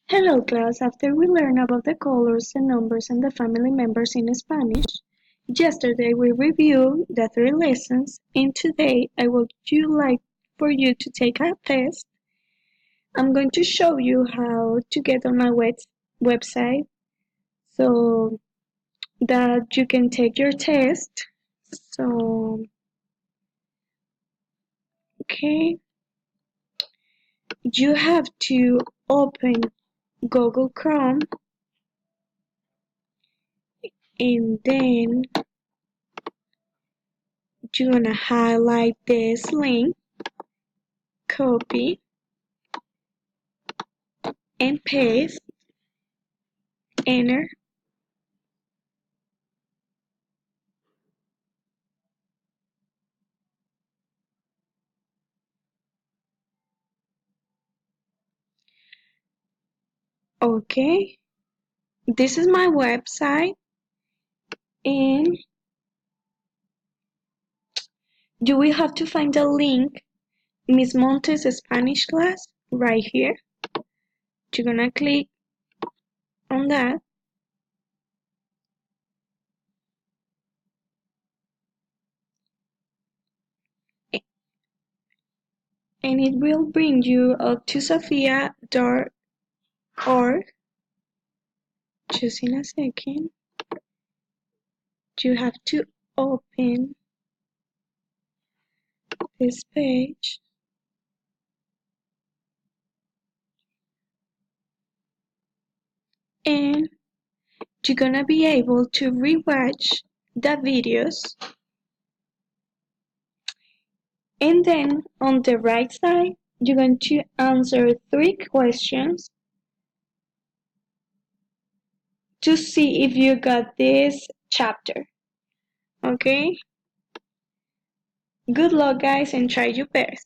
Hello class, after we learn about the colors and numbers and the family members in Spanish, yesterday we reviewed the three lessons and today I would like for you to take a test. I'm going to show you how to get on my website so that you can take your test. So, okay, you have to open Google Chrome and then you're gonna highlight this link, copy, and paste, enter. Okay, this is my website and you will have to find the link Miss Montes Spanish class right here. You're gonna click on that and it will bring you to sophia.org. Just in a second, you have to open this page and you're gonna be able to rewatch the videos, and then on the right side you're going to answer 3 questions to see if you got this chapter. Okay, good luck guys and try your best.